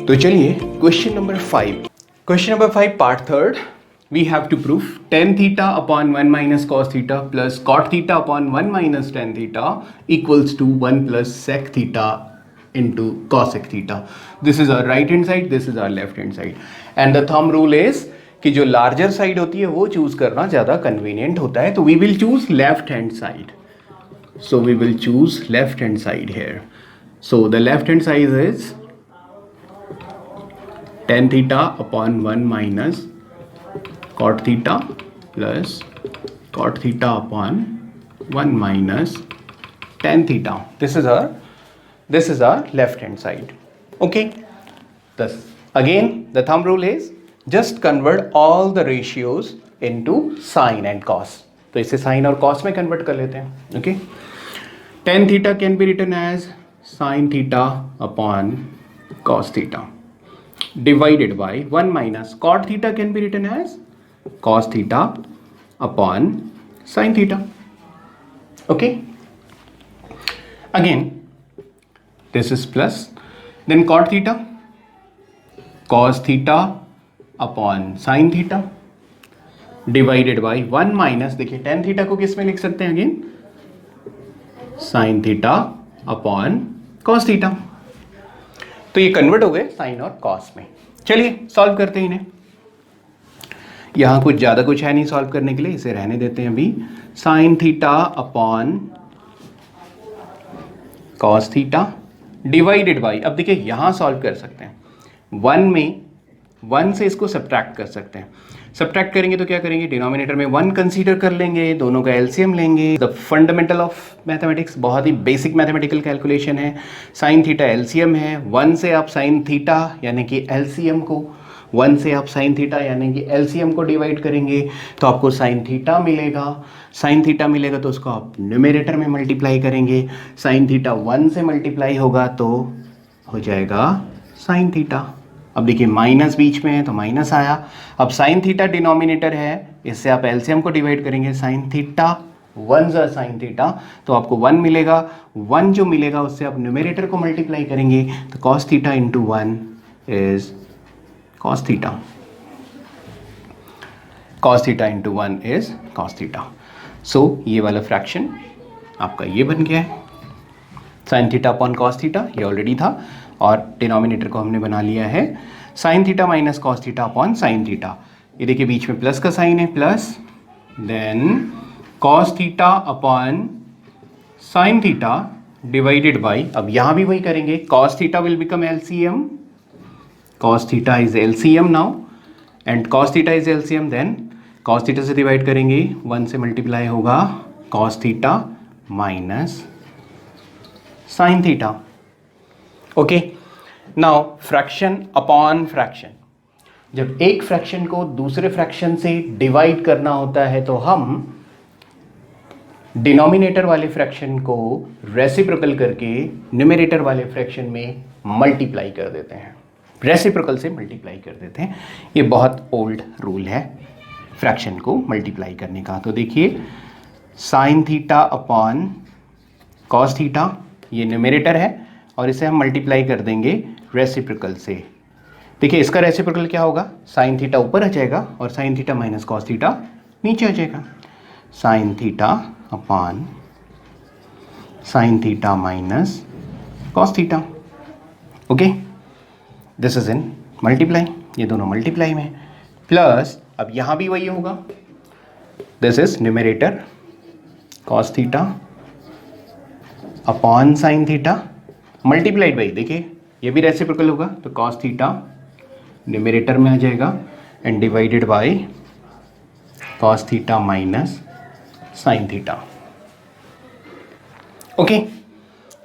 तो चलिए question number 5 part third. We have to prove tan theta upon 1 minus cos theta plus cot theta upon 1 minus tan theta equals to 1 plus sec theta into cosec theta. This is our right hand side, this is our left hand side. And the thumb rule is कि जो larger side होती है वो choose करना ज़्यादा convenient होता है. तो we will choose left hand side. So we will choose left hand side here. So the left hand side is tan theta upon 1 minus cot theta plus cot theta upon 1 minus tan theta. This is our left hand side. Okay. Thus again the thumb rule is just convert all the ratios into sine and cos. तो इसे sin और cos में convert कर लेते हैं. Okay. Tan theta can be written as sin theta upon cos theta divided by 1 minus cot theta can be written as cos theta upon sin theta. Okay. Again this is plus, then cot theta cos theta upon sin theta divided by 1 minus, देखिए tan theta को किस में लिख सकते हैं again, sin theta upon cos theta. तो ये convert हो गए साइन और कॉस में. चलिए सॉल्व करते हैं इन्हें. यहाँ कुछ ज़्यादा कुछ है नहीं सॉल्व करने के लिए, इसे रहने देते हैं अभी. Sign theta upon cos theta divided by, अब देखिए यहाँ सॉल्व कर सकते हैं. 1 से इसको सब्ट्रैक्ट कर सकते हैं. सब्ट्रैक्ट करेंगे तो क्या करेंगे, डिनोमिनेटर में 1 कंसीडर कर लेंगे, दोनों का एलसीएम लेंगे. द फंडामेंटल ऑफ मैथमेटिक्स, बहुत ही बेसिक मैथमेटिकल कैलकुलेशन है. साइन थीटा एलसीएम है. 1 से आप साइन थीटा यानी कि एलसीएम को 1 से आप साइन थीटा यानी कि एलसीएम को डिवाइड करेंगे तो आपको साइन थीटा मिलेगा. साइन थीटा मिलेगा तो उसको आप न्यूमरेटर में मल्टीप्लाई करेंगे. साइन थीटा 1 से मल्टीप्लाई होगा तो हो जाएगा साइन थीटा. अब देखिए माइनस बीच में है तो माइनस आया. अब साइन थीटा डिनोमिनेटर है, इससे आप एलसीएम को डिवाइड करेंगे. साइन थीटा 1 ज़ा साइन थीटा तो आपको 1 मिलेगा. 1 जो मिलेगा उससे आप न्यूमरेटर को मल्टीप्लाई करेंगे तो cos theta into 1 is cos theta. Cos theta into 1 is cos theta. So ये वाला फ्रैक्शन आपका ये बन गया है. Sine theta upon cos theta ये ऑलरेडी था और डिनोमिनेटर को हमने बना लिया है sine theta minus cos theta upon sine theta. ये देखिए बीच में प्लस का साइन है, plus then cos theta upon sine theta divided by, अब यहाँ भी वही करेंगे, cos theta will become LCM, cos theta is LCM now and cos theta is LCM. Then cos theta से डिवाइड करेंगे, 1 से मल्टीप्लाई होगा cos theta minus sine theta. Okay. Now fraction upon fraction, जब एक फ्रैक्शन को दूसरे fraction से divide करना होता है तो हम डिनोमिनेटर वाले फ्रैक्शन को रेसिप्रोकल करके न्यूमरेटर वाले फ्रैक्शन में मल्टीप्लाई कर देते हैं. रेसिप्रोकल से मल्टीप्लाई कर देते हैं. ये बहुत ओल्ड रूल है फ्रैक्शन को मल्टीप्लाई करने का. तो देखिए sine theta upon cos theta ये न्यूमरेटर है और इसे हम मल्टीप्लाई कर देंगे रेसिप्रोकल से. देखिए इसका रेसिप्रोकल क्या होगा, साइन थीटा ऊपर आ जाएगा और sign theta minus cos theta नीचे आ जाएगा. Sign theta upon sine theta minus cos theta. Okay. This is in multiply, ये दोनों मल्टीप्लाई में. प्लस अब यहाँ भी वही होगा, this is numerator cos theta upon sine theta multiplied by, देखिए ये भी रेसिप्रोकल होगा तो कॉस थीटा न्यूमरेटर में आ जाएगा and divided by cos theta minus sine theta. Okay.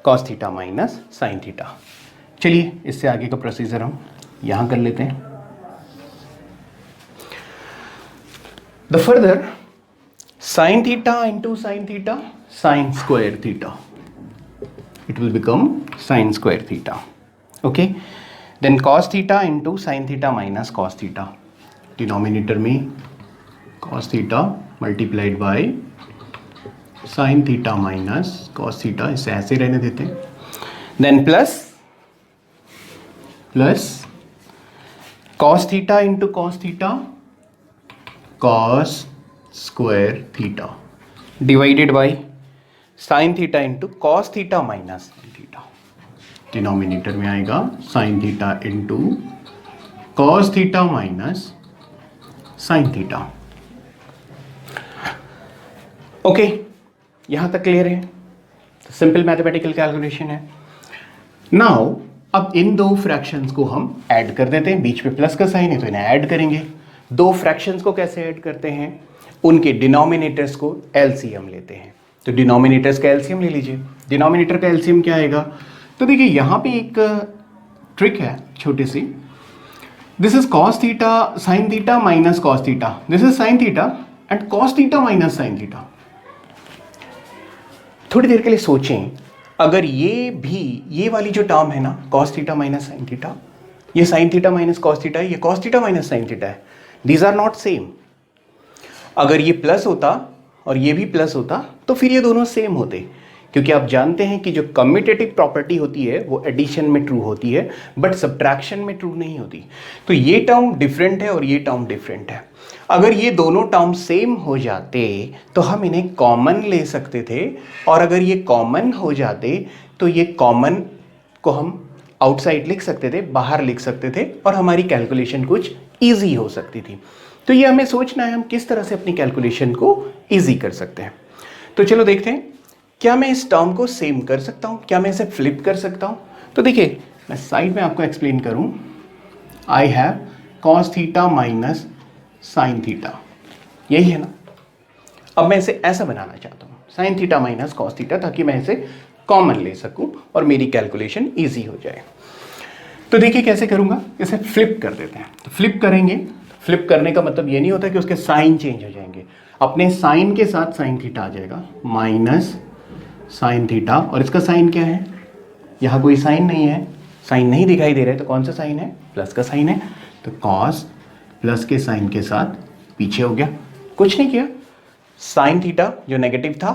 Cos theta minus sine theta. चलिए इससे आगे का प्रोसीजर हम यहाँ कर लेते हैं. The further sign theta into sine theta sine square theta, it will become sin square theta. Okay. Then cos theta into sin theta minus cos theta. Denominator में cos theta multiplied by sin theta minus cos theta, इसे ऐसे रहने देते हैं. Then plus cos theta into cos theta cos square theta divided by sine theta into cos theta minus sine theta, denominator में आएगा sign theta into cos theta minus sine theta. Okay, यहां तक clear है? Simple mathematical calculation है। Now अब इन दो fractions को हम ऐड कर देते हैं, बीच में प्लस का साइन है तो इन्हें ऐड करेंगे। दो फ्रैक्शंस को कैसे ऐड करते हैं? उनके डिनोमिनेटर्स को एलसीएम लेते हैं। तो डिनोमिनेटर्स का एलसीएम ले लीजिए। डिनोमिनेटर का एलसीएम क्या आएगा? तो देखिए यहां पे एक ट्रिक है छोटी सी। This is cos theta sine theta minus cos theta, this is sine theta and cos theta minus sine theta. थोड़ी देर के लिए सोचें, अगर ये वाली जो टर्म है ना cos theta minus sine theta, ये sine theta minus cos theta है, ये cos theta minus sine theta है, दीज आर नॉट सेम। अगर ये प्लस होता और ये भी प्लस होता तो फिर ये दोनों सेम होते, क्योंकि आप जानते हैं कि जो कम्यूटेटिव प्रॉपर्टी होती है वो एडिशन में ट्रू होती है बट सब्ट्रैक्शन में ट्रू नहीं होती। तो ये टर्म डिफरेंट है और ये टर्म डिफरेंट है। अगर ये दोनों टर्म सेम हो जाते तो हम इन्हें कॉमन ले सकते थे, और अगर ये कॉमन हो जाते तो ये कॉमन को हम आउटसाइड लिख सकते थे, बाहर लिख सकते थे, और हमारी कैलकुलेशन कुछ ईजी हो सकती थी। तो ये हमें सोचना है हम किस तरह से अपनी कैलकुलेशन को ईजी कर सकते हैं। तो चलो देखते हैं, क्या मैं इस टर्म को सेम कर सकता हूँ, क्या मैं इसे फ्लिप कर सकता हूँ? तो देखिए मैं साइड में आपको एक्सप्लेन करूँ। I have cos theta minus sine theta, यही है ना। अब मैं इसे ऐसा बनाना चाहता हूँ, sign theta minus cos theta, ताकि मैं इसे कॉमन ले सकूं और मेरी कैलकुलेशन इजी हो जाए। तो देखिए कैसे करूंगा, इसे फ्लिप कर देते हैं। तो फ्लिप करेंगे, फ्लिप करने का मतलब ये नहीं होता कि उसके साइन चेंज हो जाएंगे, अपने साइन के साथ साइन थीटा आ जाएगा माइनस साइन थीटा, और इसका साइन क्या है? यहाँ कोई साइन नहीं है, साइन नहीं दिखाई दे रहा है, तो कौन सा साइन है? प्लस का साइन है। तो कॉस प्लस के साइन के साथ पीछे हो गया, कुछ नहीं किया। साइन थीटा जो नेगेटिव था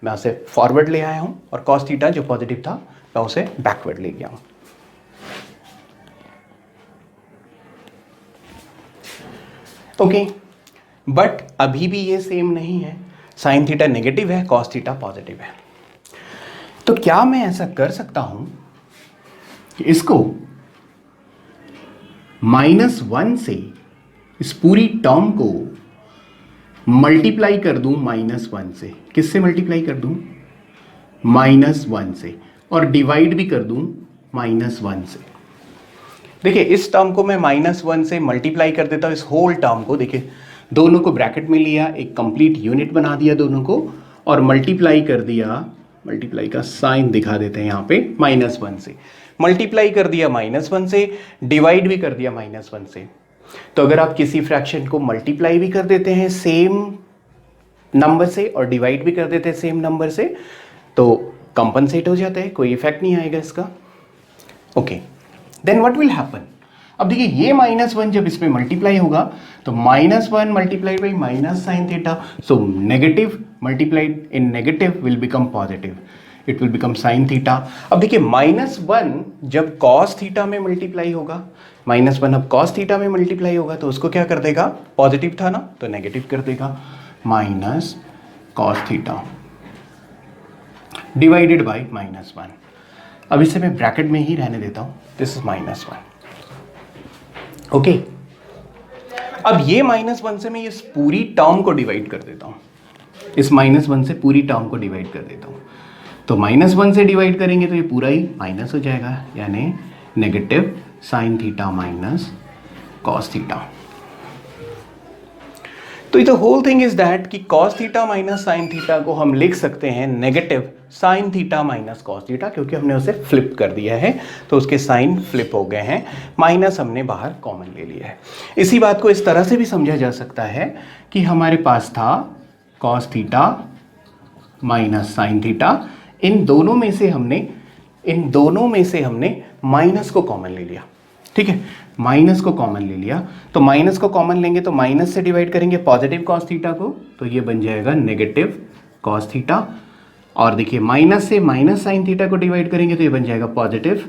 मैं उसे फॉरवर्ड ले आया हूं, और कॉस थीटा जो पॉजिटिव था मैं उसे बैकवर्ड ले गया हूं। ओके, बट अभी भी ये सेम नहीं है। साइन थीटा नेगेटिव है, कॉस थीटा पॉजिटिव है। तो क्या मैं ऐसा कर सकता हूं कि इसको -1 से इस पूरी टर्म को मल्टीप्लाई कर दूं -1 से? किससे मल्टीप्लाई कर दूं? -1 से, और डिवाइड भी कर दूं -1 से। देखिए इस टर्म को मैं -1 से मल्टीप्लाई कर देता हूं, इस होल टर्म को। देखिए दोनों को ब्रैकेट में लिया, एक कंप्लीट यूनिट बना दिया दोनों को, और मल्टीप्लाई कर दिया। मल्टीप्लाई का साइन दिखा देते हैं यहाँ पे, -1 से मल्टीप्लाई कर दिया, -1 से डिवाइड भी कर दिया -1 से। तो अगर आप किसी फ्रैक्शन को मल्टीप्लाई भी कर देते हैं सेम नंबर से और डिवाइड भी कर देते हैं सेम नंबर से, तो कंपनसेट हो जाता है, कोई इफेक्ट नहीं आएगा इसका। Okay, then what will happen? अब देखिए ये -1 जब इसमें मल्टीप्लाई होगा तो -1 multiplied by minus sine theta, so negative multiplied in negative will become positive, it will become sine theta. अब देखिए -1 जब कॉस थीटा में मल्टीप्लाई होगा, -1 अब कॉस थीटा में मल्टीप्लाई होगा तो उसको क्या कर देगा? पॉजिटिव था ना, तो नेगेटिव कर देगा, minus cos theta divided by -1। अब इसे मैं ब्रैकेट में ही रहने देता हूं, दिस इज -1। ओके, अब ये -1 से मैं इस पूरी टर्म को डिवाइड कर देता हूं, इस -1 से पूरी टर्म को डिवाइड कर देता हूं। तो -1 से डिवाइड करेंगे तो ये पूरा ही माइनस हो जाएगा, यानी negative sine theta minus cos theta. तो the whole thing is that कि cos theta minus sine theta को हम लिख सकते हैं negative sine theta minus cos theta, क्योंकि हमने उसे फ्लिप कर दिया है तो उसके साइन फ्लिप हो गए हैं, माइनस हमने बाहर कॉमन ले लिया है। इसी बात को इस तरह से भी समझा जा सकता है कि हमारे पास था cos theta minus sine theta, इन दोनों में से हमने माइनस को कॉमन ले लिया। ठीक है, माइनस को कॉमन ले लिया, तो माइनस को कॉमन लेंगे तो माइनस से डिवाइड करेंगे पॉजिटिव कॉस थीटा को, तो ये बन जाएगा नेगेटिव कॉस थीटा। और देखिए माइनस से माइनस साइन थीटा को डिवाइड करेंगे तो ये बन जाएगा पॉजिटिव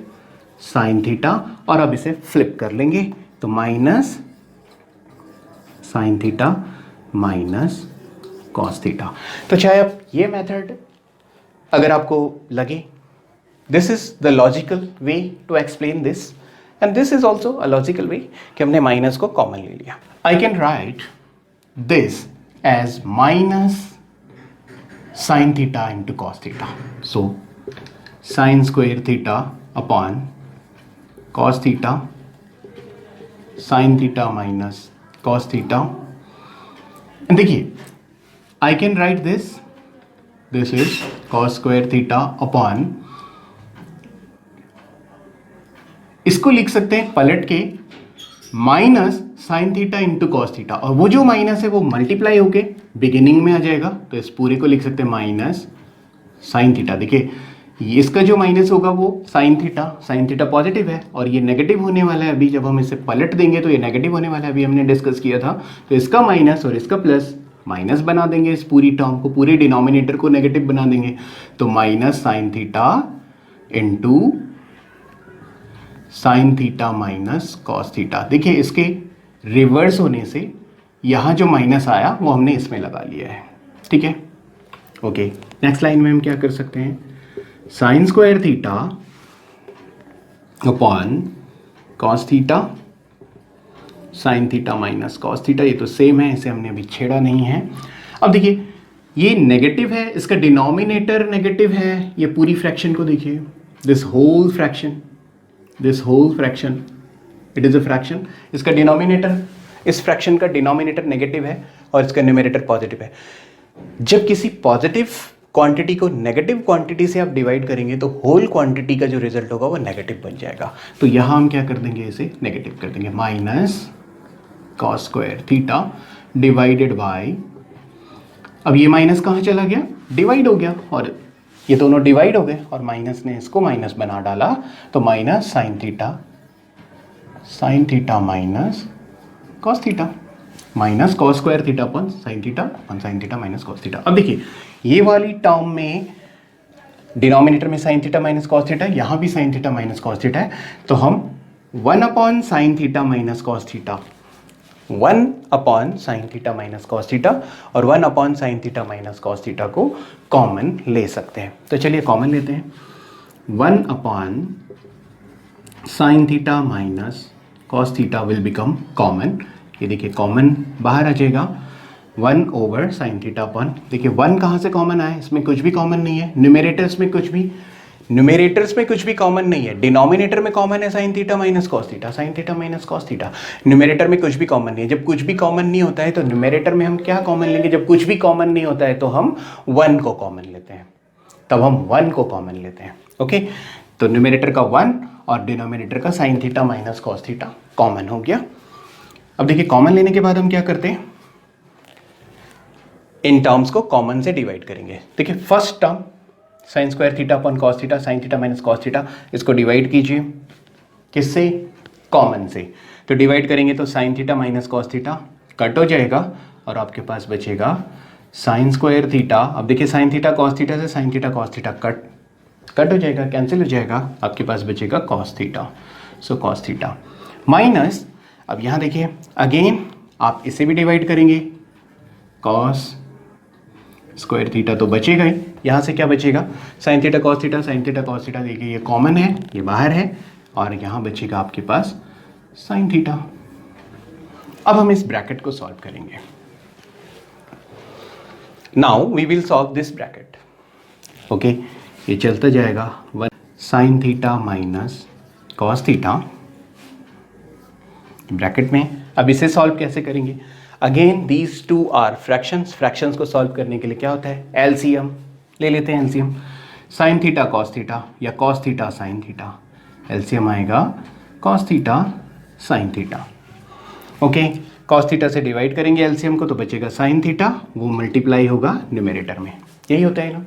साइन थीटा। और अब इसे फ्लिप कर लेंगे, तो minus sine theta minus cos theta. तो चाहे आप ये मेथड अगर आपको लगे, this is the logical way to explain this, and this is also a logical way कि हमने माइनस को कॉमन ले लिया। I can write this as minus sine theta into cos theta. So sine square theta upon cos theta, sine theta minus cos theta. देखिए I can write this is cos square theta upon, इसको लिख सकते हैं पलट के minus sine theta into cos theta, और वो जो माइनस है वो मल्टीप्लाई होके बिगिनिंग में आ जाएगा, तो इस पूरे को लिख सकते हैं माइनस साइन थीटा। देखिए इसका जो माइनस होगा वो साइन थीटा पॉजिटिव है और ये नेगेटिव होने वाला है। अभी जब हम इसे पलट देंगे तो ये नेगेटिव होने वाला है, अभी हमने डिस्कस किया था। तो इसका माइनस और इसका प्लस, माइनस बना देंगे इस पूरी टर्म को, पूरे डिनोमिनेटर को नेगेटिव बना देंगे, तो minus sine theta into sine theta minus cos theta. देखिए इसके रिवर्स होने से यहाँ जो माइनस आया वो हमने इसमें लगा लिया है, ठीक है। ओके, नेक्स्ट लाइन में हम क्या कर सकते हैं, sign square theta upon cos theta, sine theta minus cos theta. ये तो सेम है, इसे हमने अभी छेड़ा नहीं है। अब देखिए ये नेगेटिव है, इसका डिनोमिनेटर नेगेटिव है, ये पूरी फ्रैक्शन को देखिए, this whole fraction it is a fraction. इसका डिनोमिनेटर, इस फ्रैक्शन का डिनोमिनेटर नेगेटिव है और इसका न्यूमरेटर पॉजिटिव है। जब किसी पॉजिटिव क्वांटिटी को नेगेटिव क्वांटिटी से आप डिवाइड करेंगे तो होल क्वांटिटी का जो रिजल्ट होगा वो नेगेटिव बन जाएगा। तो यहाँ हम क्या कर देंगे, इसे नेगेटिव कर देंगे, minus cos square theta divided bye, अब ये माइनस कहाँ चला गया, डिवाइड हो गया, और ये दोनों डिवाइड हो गए और माइनस ने इसको माइनस बना डाला, तो minus sine theta minus cos theta, minus cos square theta upon sine theta minus cos theta. अब देखिए ये वाली टर्म में डिनोमिनेटर में sign theta minus cos theta, यहाँ भी sign theta minus cos theta है, तो हम 1 upon sine theta minus cos theta, 1 upon sine theta minus cos theta और 1 upon sine theta minus cos theta को कॉमन ले सकते हैं। तो चलिए कॉमन लेते हैं, 1 upon sine theta minus cos theta will become common. ये देखिए कॉमन बाहर आ जाएगा, 1 ओवर साइन थीटा अपॉन, देखिए 1 कहाँ से कॉमन आया, इसमें कुछ भी कॉमन नहीं है, न्यूमरेटर्स में कुछ भी कॉमन नहीं है। डिनोमिनेटर में कॉमन है sine theta minus cos theta, numerator में कुछ भी कॉमन नहीं है। जब कुछ भी कॉमन नहीं होता है तो न्यूमरेटर में हम क्या कॉमन लेंगे, जब कुछ भी कॉमन नहीं होता है तो हम 1 को कॉमन लेते हैं, तब हम 1 को कॉमन लेते हैं। ओके, तो न्यूमरेटर का 1 और डिनोमिनेटर का sign theta minus cos theta common हो गया। अब देखिए कॉमन लेने के बाद हम क्या करते हैं, इन टर्म्स को कॉमन से डिवाइड करेंगे। देखिए first term sign square theta upon cos theta, sine theta minus cos theta, इसको डिवाइड कीजिए किससे, कॉमन से। तो डिवाइड करेंगे तो sign theta minus cos theta cut हो जाएगा और आपके पास बचेगा साइन स्क्वायर थीटा। अब देखिए साइन थीटा कॉस थीटा से sine theta cos theta cut हो जाएगा, कैंसिल हो जाएगा, आपके पास बचेगा cos theta. So cos theta minus, अब यहाँ देखिए अगेन आप इसे भी डिवाइड करेंगे, कॉस स्क्वायर थीटा तो बचेगा ही, यहाँ से क्या बचेगा, साइन थीटा कॉस थीटा, देखिए ये कॉमन है, ये बाहर है, और यहाँ बचेगा आपके पास साइन थीटा। अब हम इस ब्रैकेट को सॉल्व करेंगे। Now we will solve this bracket. Okay, ये चलता जाएगा, 1 sine theta minus cos theta bracket में। अब इसे सॉल्व कैसे करेंगे, again these two are fractions को सॉल्व करने के लिए क्या होता है, एलसीएम ले लेते हैं। LCM sine theta cos theta या cos theta sine theta, LCM आएगा cos theta sine theta. Okay, cos theta से डिवाइड करेंगे एलसीएम को तो बचेगा साइन थीटा, वो मल्टीप्लाई होगा न्यूमरेटर में। यही होता है ना,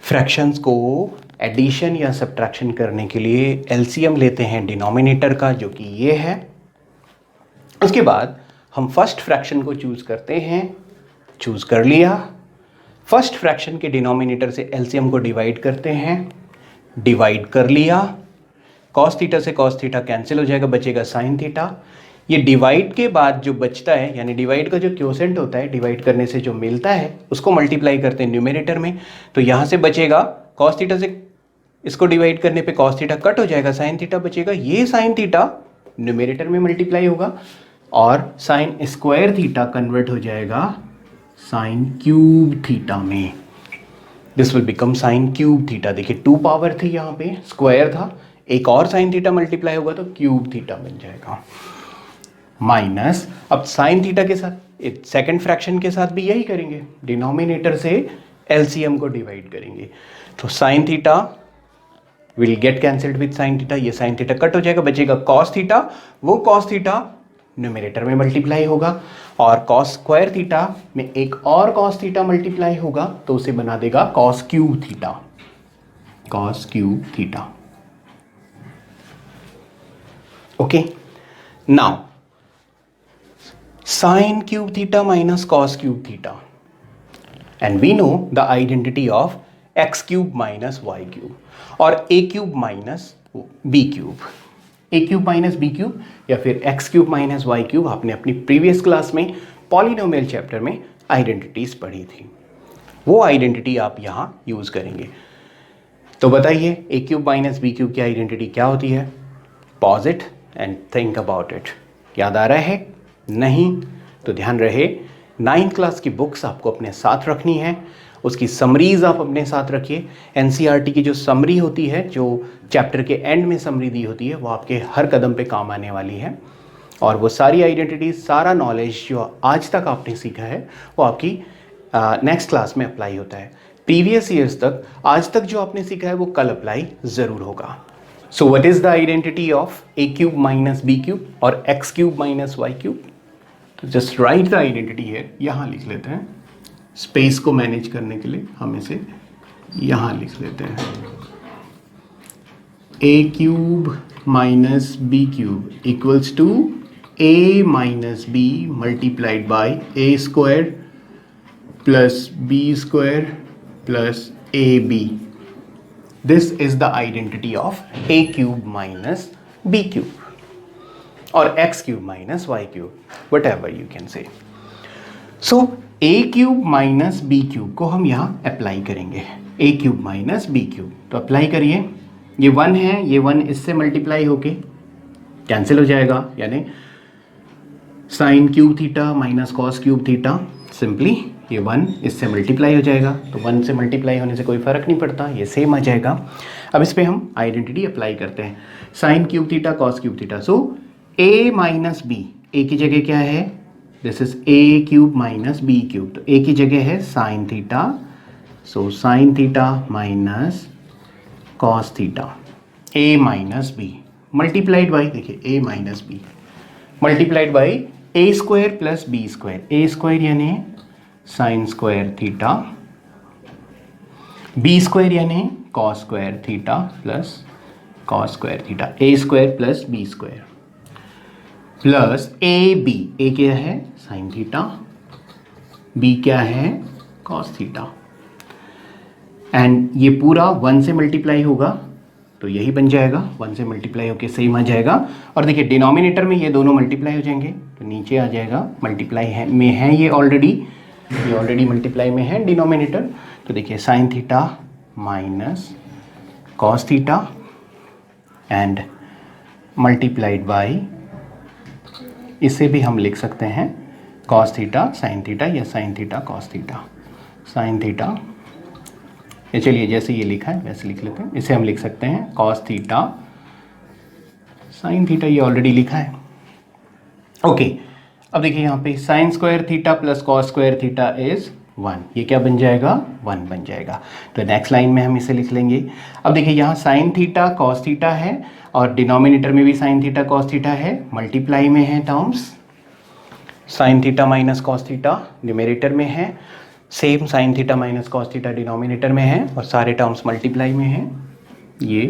फ्रैक्शंस को एडिशन या सब्ट्रैक्शन करने के लिए एलसीएम लेते हैं डिनोमिनेटर का, जो कि ये है। उसके बाद हम फर्स्ट फ्रैक्शन को चूज करते हैं, चूज कर लिया, फर्स्ट फ्रैक्शन के डिनोमिनेटर से एलसीएम को डिवाइड करते हैं, डिवाइड कर लिया, कॉस थीटा से कॉस थीटा कैंसिल हो जाएगा, बचेगा साइन थीटा। ये डिवाइड के बाद जो बचता है, यानी डिवाइड का जो क्वोशेंट होता है, डिवाइड करने से जो मिलता है उसको मल्टीप्लाई करते हैं न्यूमरेटर में, तो यहाँ से बचेगा कॉस थीटा से इसको डिवाइड करने पे कॉस थीटा कट हो जाएगा, साइन थीटा बचेगा। ये साइन थीटा न्यूमरेटर में मल्टीप्लाई होगा और साइन स्क्वायर थीटा कन्वर्ट हो जाएगा साइन क्यूब थीटा में। This will become sign cube theta. देखिए 2 पावर थी, यहाँ पे स्क्वायर था, एक और साइन थीटा मल्टीप्लाई होगा तो क्यूब थीटा बन जाएगा। माइनस, अब साइन थीटा के साथ सेकंड फ्रैक्शन के साथ भी यही करेंगे, डिनोमिनेटर से एलसीएम को डिवाइड करेंगे, तो sine theta will get cancelled with sign theta, ये साइन थीटा कट हो जाएगा, बचेगा कॉस थीटा। वो कॉस थीटा न्यूमरेटर में मल्टीप्लाई होगा और कॉस स्क्वायर थीटा में एक और कॉस थीटा मल्टीप्लाई होगा तो उसे बना देगा cos cube theta, cos cube theta. Okay, now sine cube theta minus cos cube theta, and we know the identity of x cube minus Y cube और a cube minus B cube. A cube minus B cube या फिर x cube minus Y cube आपने अपनी previous class में polynomial chapter में identities पढ़ी थी, वो आइडेंटिटी आप यहाँ यूज करेंगे। तो बताइए ए क्यूब माइनस बी क्यूब की आइडेंटिटी क्या होती है? Pause it and think about it. याद आ रहा है? नहीं तो ध्यान रहे, 9th क्लास की बुक्स आपको अपने साथ रखनी है, उसकी समरीज आप अपने साथ रखिए। एनसीईआरटी की जो समरी होती है, जो चैप्टर के एंड में समरी दी होती है, वो आपके हर कदम पे काम आने वाली है और वो सारी आइडेंटिटीज, सारा नॉलेज जो आज तक आपने सीखा है वो आपकी नेक्स्ट क्लास में अप्लाई होता है। प्रीवियस ईयर्स तक, आज तक जो आपने सीखा है वो कल अप्लाई ज़रूर होगा। So what is the identity of A cube minus B cube और X cube minus Y cube? तो जस्ट राइट द आइडेंटिटी है, यहाँ लिख लेते हैं। स्पेस को मैनेज करने के लिए हम इसे यहाँ लिख लेते हैं। A cube minus B cube equals to A minus B multiplied by A square plus B square plus A B. This is the identity of A cube minus B cube और X cube minus Y cube, whatever you can say. So A cube minus B cube को हम यहाँ apply करेंगे, A cube minus B cube. तो apply करिए, ये 1 है, ये 1 इससे मल्टीप्लाई होके कैंसिल हो जाएगा, यानी sign cube theta minus cos cube theta, simply ये 1 इससे मल्टीप्लाई हो जाएगा, तो 1 से मल्टीप्लाई होने से कोई फ़र्क नहीं पड़ता, ये सेम आ जाएगा। अब इस पर हम आइडेंटिटी अप्लाई करते हैं, sine cube theta cos cube theta. So A minus B, A की जगह क्या है? This is A cube minus B cube, तो ए की जगह है sine theta, so sine theta minus cos theta, A minus B multiplied by, देखिए A minus B multiplied by A square plus B square, A square यानी sine square theta, B square यानी cos square theta plus cos square theta, A square plus B square plus A B, A क्या है? Sine theta, B क्या है? Cos theta, and ये पूरा 1 से multiply होगा तो यही बन जाएगा, 1 से मल्टीप्लाई होके सेम आ जाएगा। और देखिए डिनोमिनेटर में ये दोनों मल्टीप्लाई हो जाएंगे तो नीचे आ जाएगा, मल्टीप्लाई है में है ये ऑलरेडी मल्टीप्लाई में है डिनोमिनेटर। तो देखिए sine theta minus cos theta and multiplied by, इसे भी हम लिख सकते हैं कॉस थीटा साइन थीटा या sign theta cos theta, sine theta, ये चलिए जैसे ये लिखा है वैसे लिख लेते हैं, इसे हम लिख सकते हैं कॉस थीटा साइन थीटा, ये ऑलरेडी लिखा है। ओके, अब देखिए यहाँ पे sign square theta plus cos square theta is 1, ये क्या बन जाएगा? 1 बन जाएगा। तो नेक्स्ट लाइन में हम इसे लिख लेंगे। अब देखिए यहाँ साइन थीटा कॉस थीटा है और डिनोमिनेटर में भी साइन थीटा कॉस थीटा है, मल्टीप्लाई में है terms, sign theta minus cos theta numerator में है, same sign theta minus cos theta denominator में है और सारे टर्म्स मल्टीप्लाई में हैं, ये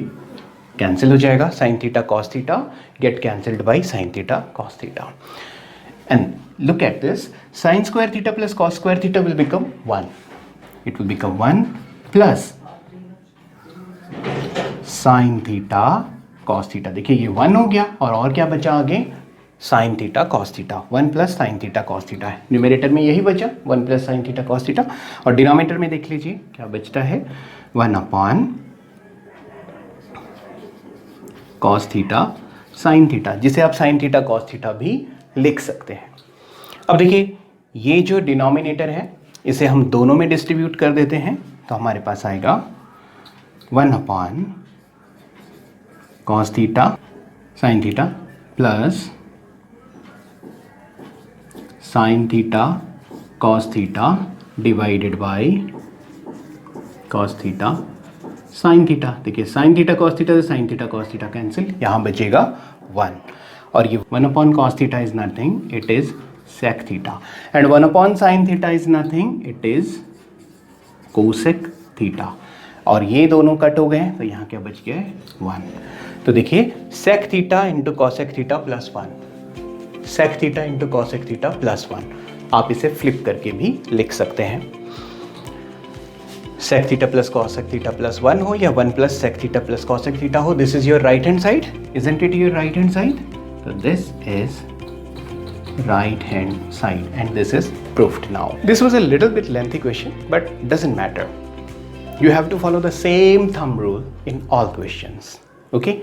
कैंसिल हो जाएगा, sign theta cos theta gate cancelled by sine theta cos theta. And look at this, sin square theta plus cos square theta will become 1. It will become 1 plus sin theta cos theta. देखिए ये 1 हो गया और क्या बचा आगे, sign theta cos theta, 1 plus sine theta cos theta है। Numerator में यही बचा 1 plus sine theta cos theta, और डिनोमिनेटर में देख लीजिए क्या बचता है, 1 upon cos theta sine theta, जिसे आप साइन थीटा कॉस थीटा भी लिख सकते हैं। अब देखिए ये जो डिनोमिनेटर है इसे हम दोनों में डिस्ट्रीब्यूट कर देते हैं, तो हमारे पास आएगा 1 upon cos theta sine theta plus sine theta cos theta divided by cos theta sine theta. देखिए साइन थीटा कॉस थीटा से sine theta cos theta cancel, यहाँ बचेगा 1, और ये 1 upon cos theta is nothing, it is sec theta, and 1 upon sine theta is nothing, it is cosec theta, और ये दोनों cut हो गए तो यहाँ क्या बच गया है, 1। तो देखिए sec theta into cosec theta plus 1, sec theta into cosec theta plus 1, आप इसे फ्लिप करके भी लिख सकते हैं। Sec theta plus cosec theta plus 1 हो या 1 plus sec theta plus cosec theta हो, this is your right hand side, isn't it your right hand side? तो this is right hand side, and this is proved now. This was a little bit lengthy question, but doesn't matter. You have to follow the same thumb rule in all questions. Okay?